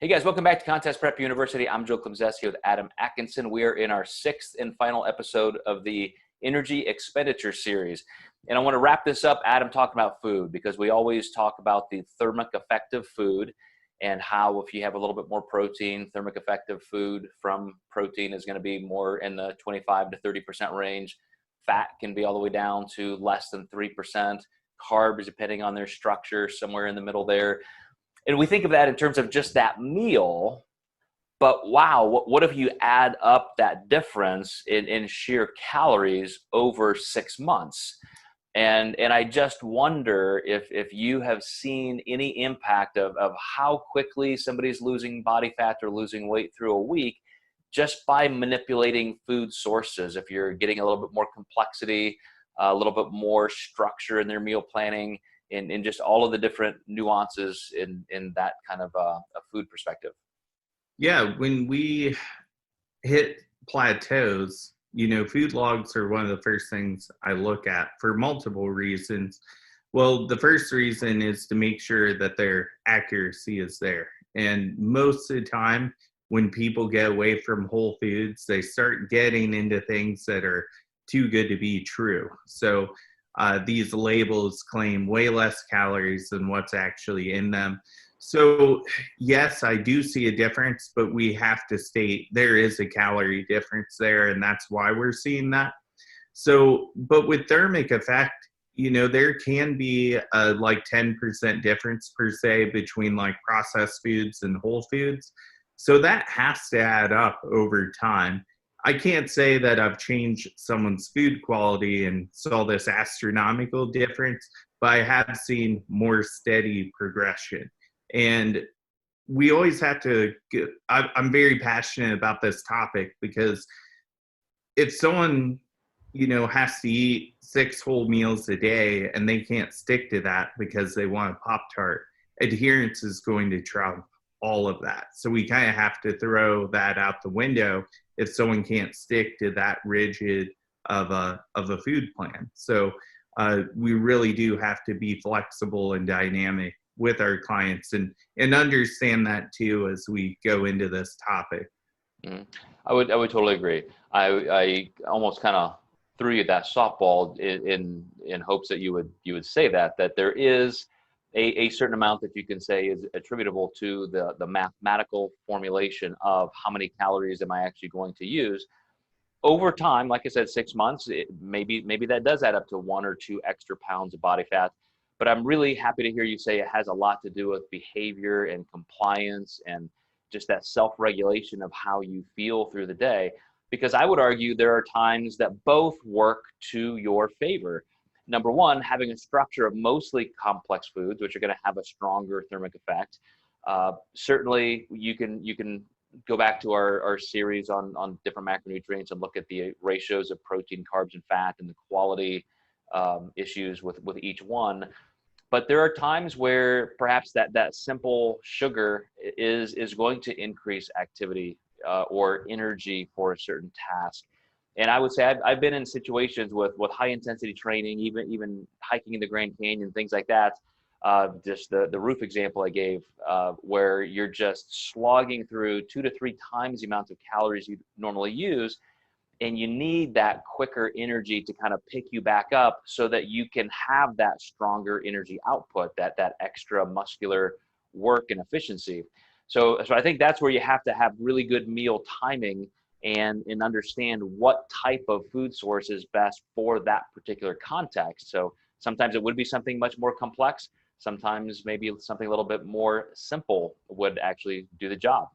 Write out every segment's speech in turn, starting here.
Hey guys, welcome back to Contest Prep University. I'm Joe Klemczewski with Adam Atkinson. We are in our 6th and final episode of the Energy Expenditure series. And I want to wrap this up, Adam, talking about food, because we always talk about the thermic effect of food and how if you have a little bit more protein, thermic effect of food from protein is going to be more in the 25 to 30% range. Fat can be all the way down to less than 3%. Carbs, depending on their structure, somewhere in the middle there. And we think of that in terms of just that meal, but wow, what if you add up that difference in sheer calories over 6 months? And I just wonder if you have seen any impact of how quickly somebody's losing body fat or losing weight through a week just by manipulating food sources. If you're getting a little bit more complexity, a little bit more structure in their meal planning, in just all of the different nuances in that kind of a food perspective. Yeah, when we hit plateaus, food logs are one of the first things I look at for multiple reasons. Well, the first reason is to make sure that their accuracy is there. And most of the time, when people get away from whole foods, they start getting into things that are too good to be true. So these labels claim way less calories than what's actually in them. So yes, I do see a difference, but we have to state there is a calorie difference there, and that's why we're seeing that. So, but with thermic effect, there can be a like 10% difference per se between like processed foods and whole foods. So that has to add up over time. I can't say that I've changed someone's food quality and saw this astronomical difference, but I have seen more steady progression. And we always have to I'm very passionate about this topic because if someone, has to eat 6 whole meals a day and they can't stick to that because they want a Pop-Tart, adherence is going to trump all of that. So we kind of have to throw that out the window if someone can't stick to that rigid of a food plan. So we really do have to be flexible and dynamic with our clients and understand that too as we go into this topic. I would totally agree. I almost kind of threw you that softball in hopes that you would say that there is a certain amount that you can say is attributable to the mathematical formulation of how many calories am I actually going to use. Over time, like I said, 6 months, maybe that does add up to 1 or 2 extra pounds of body fat. But I'm really happy to hear you say it has a lot to do with behavior and compliance and just that self-regulation of how you feel through the day. Because I would argue there are times that both work to your favor. Number one, having a structure of mostly complex foods, which are going to have a stronger thermic effect. Certainly, you can go back to our series on different macronutrients and look at the ratios of protein, carbs, and fat, and the quality issues with each one. But there are times where perhaps that simple sugar is going to increase activity or energy for a certain task. And I would say I've been in situations with high intensity training, even hiking in the Grand Canyon, things like that. Just the roof example I gave, where you're just slogging through 2 to 3 times the amount of calories you normally use, and you need that quicker energy to kind of pick you back up so that you can have that stronger energy output, that extra muscular work and efficiency. So I think that's where you have to have really good meal timing and understand what type of food source is best for that particular context. So sometimes it would be something much more complex. Sometimes maybe something a little bit more simple would actually do the job.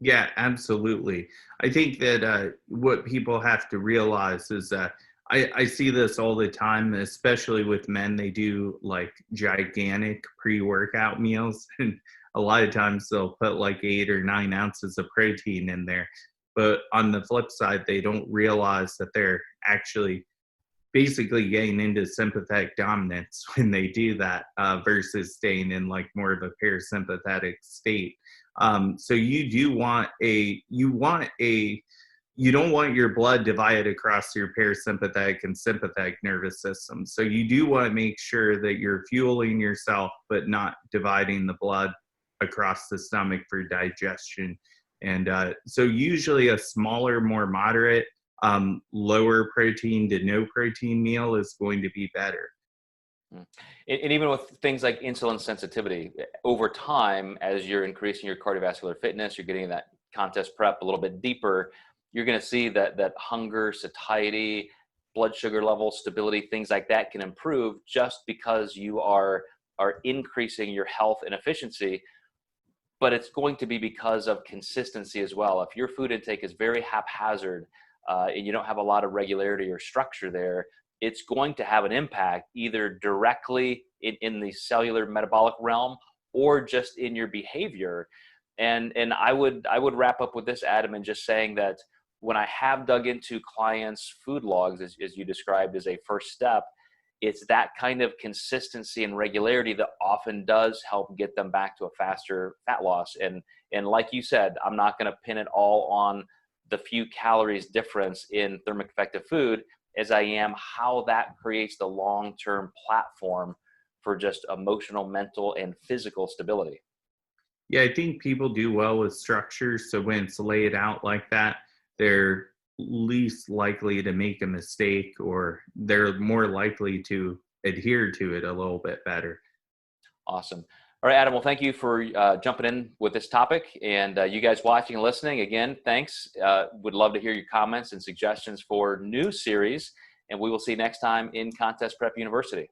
Yeah, absolutely. I think that what people have to realize is that I see this all the time, especially with men. They do like gigantic pre-workout meals, and a lot of times they'll put like 8 or 9 ounces of protein in there. But on the flip side, they don't realize that they're actually basically getting into sympathetic dominance when they do that versus staying in like more of a parasympathetic state. So you don't want your blood divided across your parasympathetic and sympathetic nervous system. So you do want to make sure that you're fueling yourself, but not dividing the blood across the stomach for digestion. And so usually a smaller, more moderate, lower protein to no protein meal is going to be better. And even with things like insulin sensitivity, over time, as you're increasing your cardiovascular fitness, you're getting that contest prep a little bit deeper, you're going to see that hunger, satiety, blood sugar level stability, things like that can improve just because you are increasing your health and efficiency. But it's going to be because of consistency as well. If your food intake is very haphazard and you don't have a lot of regularity or structure there, it's going to have an impact either directly in the cellular metabolic realm or just in your behavior. And I would wrap up with this, Adam, and just saying that when I have dug into clients' food logs, as you described as a first step, it's that kind of consistency and regularity that often does help get them back to a faster fat loss. And like you said, I'm not going to pin it all on the few calories difference in thermic effective food as I am how that creates the long-term platform for just emotional, mental, and physical stability. Yeah, I think people do well with structure. So when it's laid out like that, they're least likely to make a mistake, or they're more likely to adhere to it a little bit better. Awesome. All right, Adam, well, thank you for jumping in with this topic. And you guys watching and listening, again, thanks. Would love to hear your comments and suggestions for new series. And we will see you next time in Contest Prep University.